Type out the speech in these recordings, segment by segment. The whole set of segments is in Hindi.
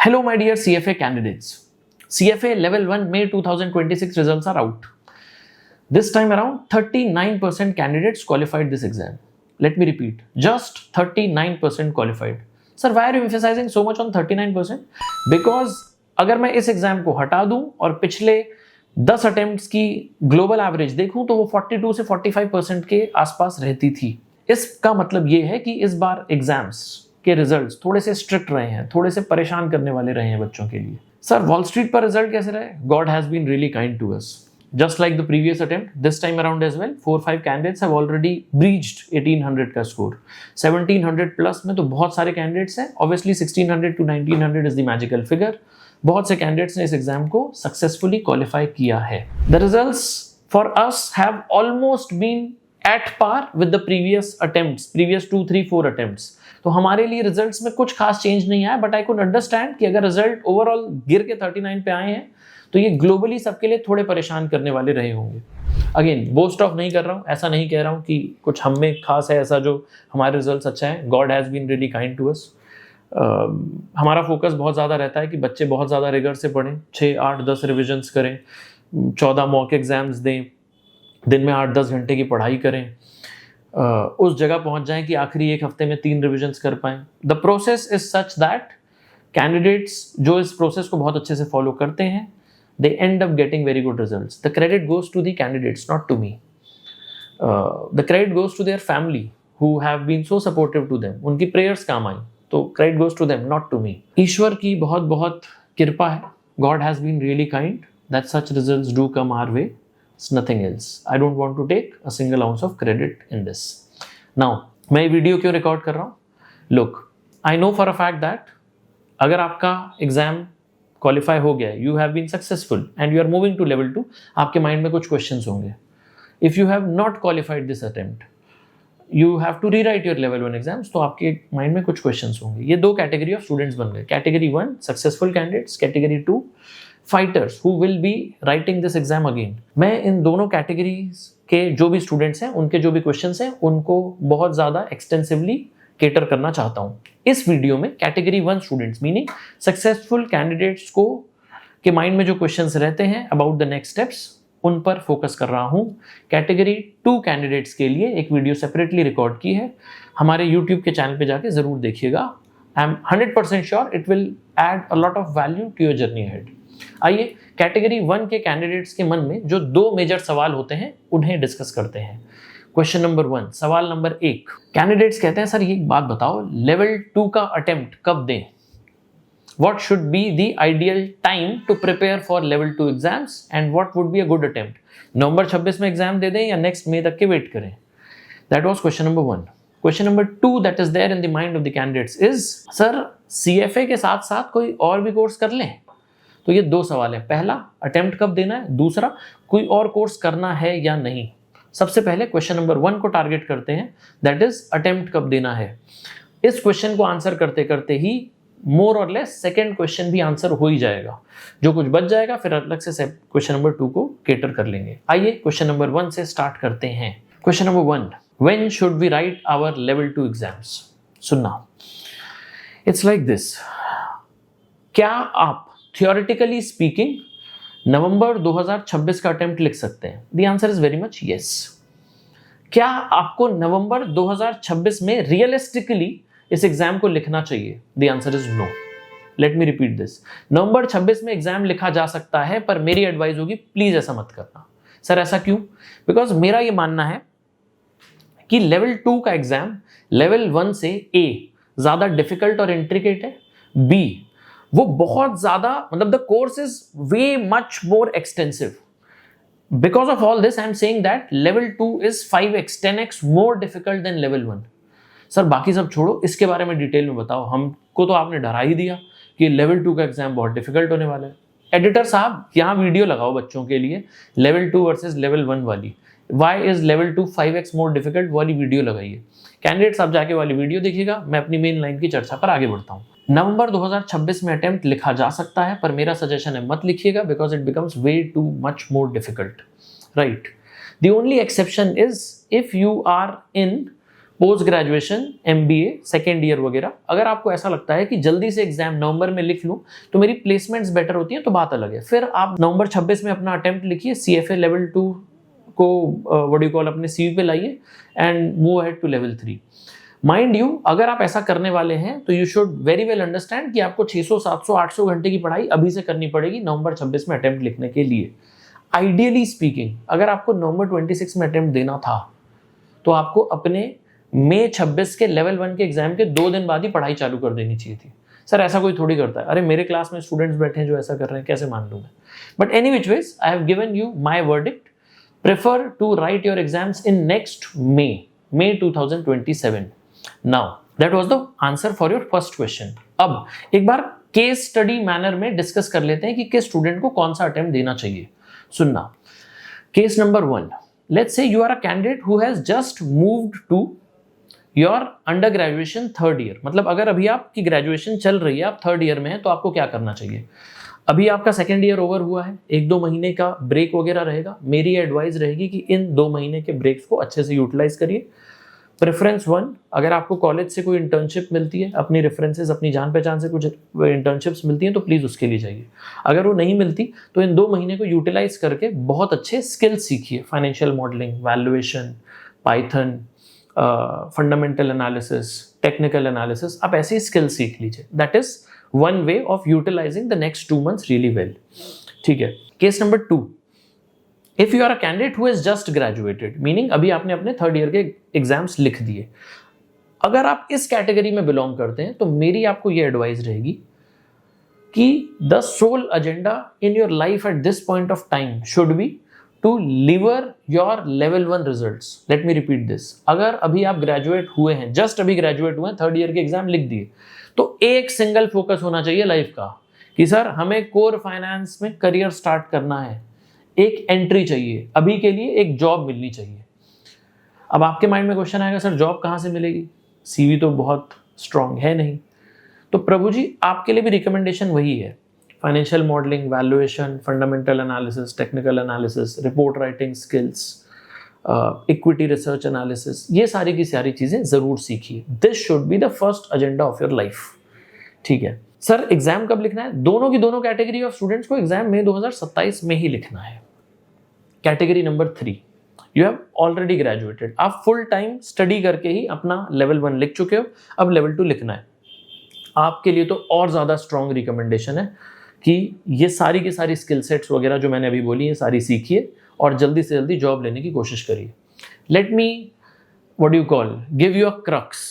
Hello, my dear CFA candidates. CFA Level 1 May 2026 results are out. This time around, 39% candidates qualified this exam. Let me repeat, just 39% qualified. Sir, why are you emphasizing so much on 39%? Because अगर मैं इस एग्जाम को हटा दूं और पिछले 10 अटेम्प्ट्स की ग्लोबल एवरेज देखूं तो वो 42 से 45% के आसपास रहती थी. इसका मतलब ये है कि इस बार एग्जाम्स के रिजल्ट्स थोड़े से स्ट्रिक्ट रहे हैं, थोड़े से परेशान करने वाले रहे हैं बच्चों के लिए. सर, वॉल स्ट्रीट पर रिजल्ट कैसे रहे? God has been really kind to us. Just like the previous attempt, this time around as well, 4-5 candidates have already breached 1800 का score. 1700 plus में तो बहुत सारे candidates हैं. Obviously 1600 to 1900 is the magical figure. बहुत से candidates ने इस exam को successfully qualify किया है. The results for us have almost been at par with the previous attempts, previous 2, 3, 4 attempts. तो हमारे लिए रिजल्ट्स में कुछ खास चेंज नहीं आया, बट आई कुड अंडरस्टैंड कि अगर रिजल्ट ओवरऑल गिर के 39 पे आए हैं तो ये ग्लोबली सबके लिए थोड़े परेशान करने वाले रहे होंगे. अगेन बोस्ट ऑफ नहीं कर रहा हूँ, ऐसा नहीं कह रहा हूँ कि कुछ हम में खास है ऐसा जो हमारे रिजल्ट्स अच्छा है. God has been really kind to us. हमारा फोकस बहुत ज़्यादा रहता है कि बच्चे बहुत ज़्यादा रिगर से पढ़ें, 6, 8, 10 रिविजन्स करें, 14 मॉक एग्जाम्स दें, दिन में 8-10 घंटे की पढ़ाई करें, उस जगह पहुंच जाएं कि आखिरी एक हफ्ते में 3 रिविजन्स कर पाएं. The process is such that candidates जो इस प्रोसेस को बहुत अच्छे से फॉलो करते हैं, they end up getting very good results. The credit goes to the candidates, not to me. The credit goes to their family who have been so supportive to them. उनकी prayers काम आई, तो credit goes to them, not to me. ईश्वर की बहुत बहुत कृपा है. God has been really kind that such results do come our way. It's nothing else. I don't want to take a single ounce of credit in this. Now, मैं वीडियो क्यों रिकॉर्ड कर रहा हूँ? Look, I know for a fact that अगर आपका एग्जाम क्वालिफाई हो गया, you have been successful and you are moving to level 2, आपके माइंड में कुछ क्वेश्चंस होंगे. If you have not qualified this attempt, you have to rewrite your level 1 exams, तो आपके माइंड में कुछ क्वेश्चंस होंगे. ये 2 कैटेगरी ऑफ स्टूडेंट्स बन गए. Category 1 successful candidates, category 2 fighters who will be writing this exam again. मैं इन दोनों कैटेगरीज के जो भी स्टूडेंट्स हैं, उनके जो भी क्वेश्चंस हैं, उनको बहुत ज़्यादा एक्सटेंसिवली केटर करना चाहता हूं. इस वीडियो में category 1 students meaning successful candidates को के माइंड में जो क्वेश्चंस रहते हैं अबाउट द नेक्स्ट स्टेप्स, उन पर फोकस कर रहा हूं. कैटेगरी 2 कैंडिडेट्स के लिए एक वीडियो सेपरेटली रिकॉर्ड की है, हमारे यूट्यूब के चैनल पे जाके जरूर देखिएगा. I am 100% sure it will add a lot of value to your journey ahead. आइए कैटेगरी 1 के कैंडिडेट्स के मन में जो 2 मेजर सवाल होते हैं उन्हें डिस्कस करते हैं. क्वेश्चन नंबर 1, सवाल नंबर 1. कैंडिडेट्स कहते हैं, सर ये एक बात बताओ, लेवल 2 का अटेम्प्ट कब दें? What should be the ideal time to prepare for level 2 exams and what would be a good attempt? नवंबर 26 में एग्जाम दे दें या नेक्स्ट मई तक के वेट करें? That was question number 1. Question number 2 that is there in the mind of the candidates is, sir CFA के साथ साथ कोई और भी कोर्स कर लें? तो ये 2 सवाल है. पहला, अटेम्प्ट कब देना है, दूसरा कोई और कोर्स करना है या नहीं. सबसे पहले क्वेश्चन नंबर 1 को टारगेट करते हैं, दैट इज अटेम्प्ट कब देना है. इस क्वेश्चन को आंसर करते करते ही मोर और लेस सेकंड क्वेश्चन भी आंसर हो ही जाएगा. जो कुछ बच जाएगा फिर अलग से क्वेश्चन नंबर 2 को केटर कर लेंगे. आइए क्वेश्चन नंबर 1 से स्टार्ट करते हैं. Question number 1, when should we write our level 2 exams? सुनना, इट्स लाइक दिस. क्या आप थियोरेटिकली स्पीकिंग नवंबर 2026 का अटेम्प्ट लिख सकते हैं? The answer is very much yes. क्या आपको नवंबर 2026 में रियलिस्टिकली इस एग्जाम को लिखना चाहिए? The answer is no. Let me repeat this. नवंबर 26 में एग्जाम लिखा जा सकता है, पर मेरी एडवाइस होगी प्लीज ऐसा मत करना. सर ऐसा क्यों? बिकॉज मेरा ये मानना है कि लेवल 2 का एग्जाम लेवल 1 से ए ज्यादा डिफिकल्ट और इंट्रिकेट है, बी वो बहुत ज्यादा, मतलब the course is way much more extensive. Because of all this I am saying that level 2 is 5x 10x more difficult than level 1. Sir बाकी सब छोड़ो, इसके बारे में डिटेल में बताओ. हमको तो आपने डरा ही दिया कि लेवल 2 का एग्जाम बहुत डिफिकल्ट होने वाला है. एडिटर साहब यहाँ वीडियो लगाओ बच्चों के लिए, लेवल 2 वर्सेज लेवल 1 वाली, why is level 2 5x more difficult वाली वीडियो लगाइए. कैंडिडेट्स आप जाके वाली वीडियो देखिएगा. मैं अपनी मेन लाइन की चर्चा पर आगे बढ़ता हूँ. नवंबर 2026 में अटेम्प्ट लिखा जा सकता है, पर मेरा सजेशन है मत लिखिएगा, because it becomes way too much more difficult. Right. The only exception is if you are in post graduation, MBA, second year वगैरह, अगर आपको ऐसा लगता है कि जल्दी से एग्जाम नवंबर में लिख लूं तो मेरी प्लेसमेंट्स बेटर होती हैं, तो बात अलग है। फिर आप नवंबर 26 में अपना अटेम्प्ट लिखिए, CFA लेवल 2 को व्हाट यू कॉल अपने CV पे लाइए and move ahead to level 3। Mind you, अगर आप ऐसा करने वाले हैं तो you should very well understand कि आपको 600, 700, 800 घंटे की पढ़ाई अभी से करनी पड़ेगी नवंबर 26 में अटेम्प्ट लिखने के लिए। आइडियली स्पीकिंग, अगर आपको नवंबर 26 में अटेम्प्ट देना था तो आपको अपने मई 26 के लेवल 1 के एग्जाम के 2 दिन बाद ही पढ़ाई चालू कर देनी चाहिए थी। सर ऐसा कोई थोड़ी करता है, अरे मेरे क्लास में स्टूडेंट्स बैठे हैं जो ऐसा कर रहे हैं, कैसे मान लूँ मैं। But any which ways, I have given you my verdict, prefer to write your exams in next May 2027। Now that was the answer for your first question. अब एक बार केस स्टडी मैनर में डिस्कस कर लेते हैं कि किस स्टूडेंट को कौन सा अटेम्प्ट देना चाहिए। सुनना, case number 1, let's say you are a candidate who has just moved to your under graduation 3rd year. मतलब अगर अभी आपकी ग्रेजुएशन चल रही है, आप 3rd ईयर में हैं, तो आपको क्या करना चाहिए। अभी आपका 2nd ईयर ओवर हुआ है, 1-2 महीने का ब्रेक वगैरह रहेगा। मेरी एडवाइस रहेगी कि इन 2 महीने के ब्रेक्स को अच्छे से यूटिलाइज करिए। प्रेफरेंस 1, अगर आपको कॉलेज से कोई इंटर्नशिप मिलती है, अपनी रेफरेंसेस, अपनी जान पहचान से कुछ इंटर्नशिप्स मिलती हैं, तो प्लीज़ उसके लिए जाइए। अगर वो नहीं मिलती तो इन 2 महीने को यूटिलाइज करके बहुत अच्छे स्किल्स सीखिए। Financial modelling, valuation, Python, fundamental analysis, technical analysis, आप ऐसे ही स्किल्स सीख लीजिए। That is one way of utilising the next 2 months really well. ठीक है। Case number 2, if you are a candidate who has just graduated, meaning अभी आपने अपने 3rd ईयर के एग्जाम्स लिख दिए, अगर आप इस कैटेगरी में बिलोंग करते हैं तो मेरी आपको ये एडवाइस रहेगी कि the sole agenda in your life at this point of time should be to deliver your level 1 results. Let me repeat this, अगर अभी आप ग्रेजुएट हुए हैं, जस्ट अभी ग्रेजुएट हुए हैं, 3rd ईयर के एग्जाम लिख दिए, तो एक सिंगल फोकस होना चाहिए लाइफ का कि सर हमें कोर फाइनेंस में करियर स्टार्ट करना है। एक एंट्री चाहिए, अभी के लिए एक जॉब मिलनी चाहिए। अब आपके माइंड में क्वेश्चन आएगा, सर जॉब कहाँ से मिलेगी, CV तो बहुत स्ट्रांग है नहीं। तो प्रभु जी आपके लिए भी रिकमेंडेशन वही है, financial modelling, valuation, fundamental analysis, technical analysis, report writing skills, equity research analysis, ये सारी की सारी चीजें जरूर सीखिए। This should be the first agenda of your life. ठीक है सर, एग्जाम कब लिखना है? दोनों की दोनों कैटेगरी ऑफ स्टूडेंट्स को एग्जाम मई 2027 में ही लिखना है। Category number 3, you have already graduated, आप फुल टाइम स्टडी करके ही अपना लेवल 1 लिख चुके हो, अब लेवल 2 लिखना है। आपके लिए तो और ज़्यादा स्ट्रॉन्ग रिकमेंडेशन है कि ये सारी की सारी स्किल सेट्स वगैरह जो मैंने अभी बोली है सारी सीखिए और जल्दी से जल्दी जॉब लेने की कोशिश करिए। Let me what you call give you a crux.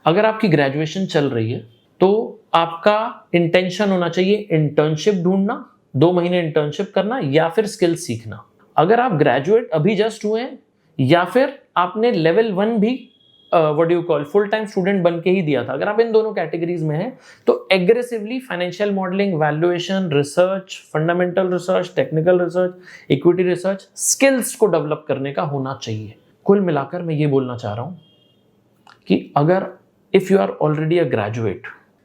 अगर आपकी ग्रेजुएशन चल रही है तो आपका इंटेंशन होना चाहिए इंटर्नशिप ढूंढना, 2 महीने इंटर्नशिप करना या फिर स्किल सीखना। अगर आप ग्रेजुएट अभी जस्ट हुए हैं या फिर आपने लेवल 1 भी what do you call full time student बन के ही दिया था, अगर आप इन दोनों कैटेगरीज में हैं तो aggressively financial modelling, valuation, research, fundamental research, technical research, equity research, skills को डेवलप करने का होना चाहिए। कुल मिलाकर मैं ये बोलना चाह रहा हूं कि अगर if you are already a graduate,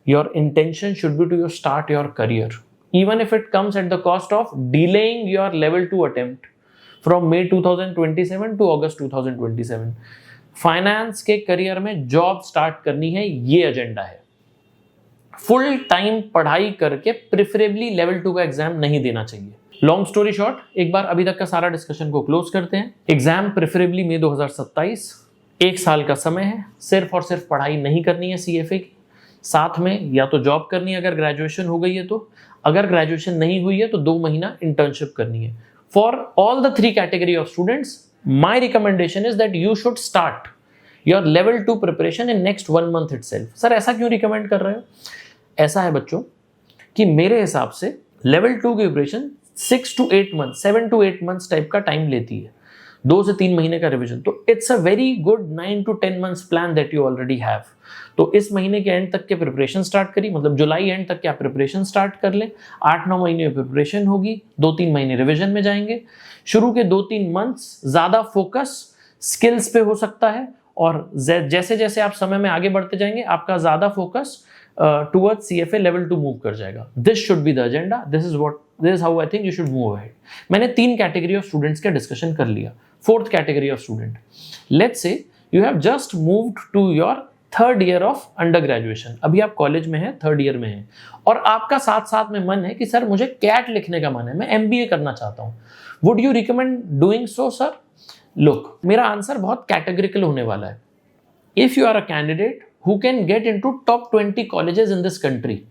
your intention should be to start your career, even if it comes at the cost of delaying your level 2 attempt from May 2027 to August 2027। Finance के करियर में जॉब स्टार्ट करनी है, ये एजेंडा है। फुल टाइम पढ़ाई करके प्रेफरेबली लेवल 2 का एग्जाम नहीं देना चाहिए। लॉन्ग स्टोरी शॉर्ट, एक बार अभी तक का सारा डिस्कशन को क्लोज करते हैं। एग्जाम प्रेफरेबली मई 2027, 1 साल का समय है। सिर्फ और सिर्फ पढ़ाई नहीं करनी है CFA की, साथ में या तो जॉब करनी है अगर ग्रेजुएशन हो गई है तो, अगर ग्रेजुएशन नहीं हुई है तो 2 महीना इंटर्नशिप करनी है। For all the 3 category of students, my recommendation is that you should start your level 2 preparation in next 1 month itself. Sir ऐसा क्यों रिकमेंड कर रहे हो? ऐसा है बच्चों कि मेरे हिसाब से लेवल 2 की preparation 6 to 8 months, 7 to 8 months type का टाइम लेती है, 2 से 3 महीने का रिविजन। तो it's a very good 9 to 10 months plan that you already have. तो इस महीने के एंड तक के प्रिपरेशन स्टार्ट करिए, मतलब जुलाई एंड तक के आप प्रिपरेशन स्टार्ट कर लें। 8-9 महीने में प्रिपरेशन होगी, 2-3 महीने रिविजन में जाएंगे। शुरू के 2-3 मंथ्स ज़्यादा फोकस स्किल्स पे हो सकता है, और जैसे जैसे आप समय में आगे बढ़ते जाएंगे आपका ज़्यादा focus towards CFA level 2 move कर जाएगा। This should be the agenda, this is how I think you should move ahead. मैंने 3 कैटेगरी ऑफ स्टूडेंट्स का डिस्कशन कर लिया। 4th category of student, let's say you have just moved to your third year of under graduation, अभी आप कॉलेज में हैं, थर्ड ईयर में हैं, और आपका साथ साथ में मन है कि सर मुझे कैट लिखने का मन है, मैं MBA करना चाहता हूं, would you recommend doing so sir? Look, मेरा आंसर बहुत कैटेगरिकल होने वाला है. If you are a candidate who can get into top 20 colleges in this country,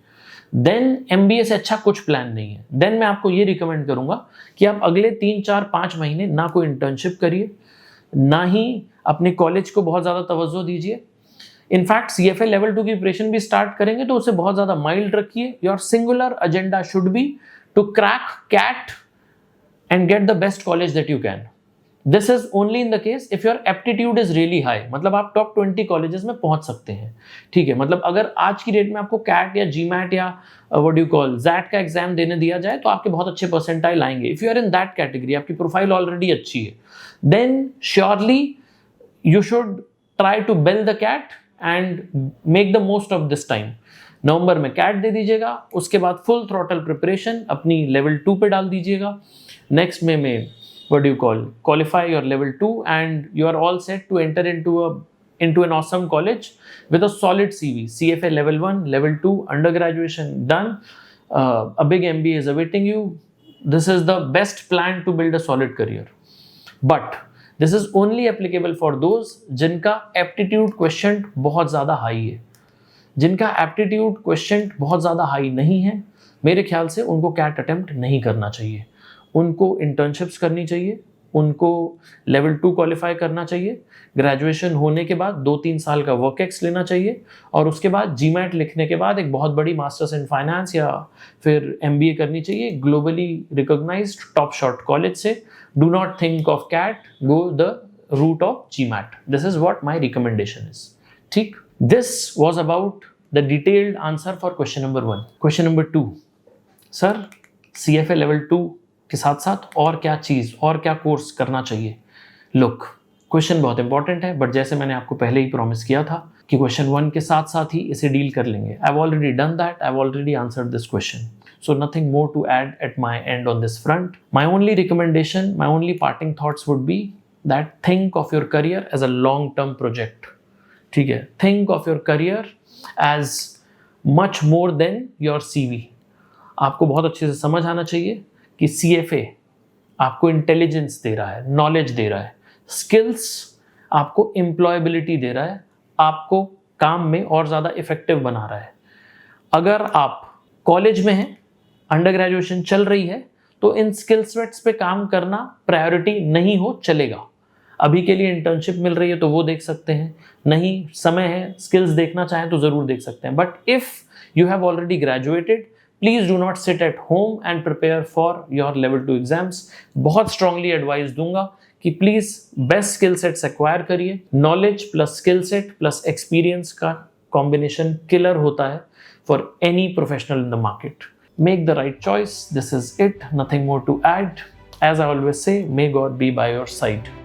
then MBA से अच्छा कुछ प्लान नहीं है. देन मैं आपको ये रिकमेंड करूंगा कि आप अगले 3, 4, 5 महीने ना कोई इंटर्नशिप करिए, ना ही अपने कॉलेज को बहुत ज़्यादा तवज्जो दीजिए. इनफैक्ट CFA लेवल 2 की प्रिपरेशन भी स्टार्ट करेंगे तो उसे बहुत ज़्यादा माइल्ड रखिए. Your singular agenda should be to crack CAT and get the best college that you can. This is only in the case if your aptitude is really high, मतलब आप टॉप 20 कॉलेजेस में पहुंच सकते हैं. ठीक है, मतलब अगर आज की डेट में आपको कैट या GMAT या व्हाट यू कॉल ZAT का एग्जाम देने दिया जाए तो आपके बहुत अच्छे परसेंटाइल आएंगे. If you are in that category, आपकी प्रोफाइल ऑलरेडी अच्छी है, then surely you should try to bell the CAT and make the most of this time. नवंबर में कैट दे दीजिएगा, उसके बाद फुल थ्रॉटल प्रिपरेशन अपनी लेवल 2 पे डाल दीजिएगा. नेक्स्ट में what do you qualify your level 2 and you are all set to enter into an awesome college with a solid CV. CFA level 1, level 2, undergraduation done, a big MBA is awaiting you. This is the best plan to build a solid career. But this is only applicable for those जिनका aptitude quotient बहुत ज़्यादा high है. जिनका aptitude quotient बहुत ज़्यादा high नहीं है, मेरे ख्याल से उनको CAT attempt नहीं करना चाहिए. उनको इंटर्नशिप्स करनी चाहिए, उनको लेवल 2 क्वालिफाई करना चाहिए, ग्रेजुएशन होने के बाद 2-3 साल का वर्क एक्स लेना चाहिए, और उसके बाद GMAT लिखने के बाद एक बहुत बड़ी मास्टर्स इन फाइनेंस या फिर MBA करनी चाहिए globally recognised top shot college से. Do not think of CAT, go the route of GMAT. This is what my recommendation is. ठीक, this was about the detailed answer for question number 1. Question number 2, sir CFA level 2 के साथ साथ और क्या चीज़ और क्या कोर्स करना चाहिए? लुक, क्वेश्चन बहुत इंपॉर्टेंट है, बट जैसे मैंने आपको पहले ही प्रॉमिस किया था कि क्वेश्चन 1 के साथ साथ ही इसे डील कर लेंगे. I have already done that, I have already answered this question, so nothing more to add at my end on this front. My only recommendation, my only parting thoughts would be that think of your career as a long term project. ठीक है, think of your career as much more than your CV. आपको बहुत अच्छे से समझ आना चाहिए कि CFA आपको इंटेलिजेंस दे रहा है, नॉलेज दे रहा है, स्किल्स आपको एम्प्लॉयबिलिटी दे रहा है, आपको काम में और ज़्यादा इफेक्टिव बना रहा है. अगर आप कॉलेज में हैं, अंडर ग्रेजुएशन चल रही है, तो इन स्किल सेट्स पे काम करना प्रायोरिटी नहीं हो, चलेगा. अभी के लिए इंटर्नशिप मिल रही है तो वो देख सकते हैं, नहीं समय है स्किल्स देखना चाहें तो ज़रूर देख सकते हैं. But if you have already graduated, please do not sit at home and prepare for your level 2 exams. बहुत स्ट्रांगली एडवाइस दूंगा कि please best skill sets acquire करिए. Knowledge plus skill set plus experience का कॉम्बिनेशन किलर होता है for any professional in the market. Make the right choice. This is it, nothing more to add. As I always say, may God be by your side.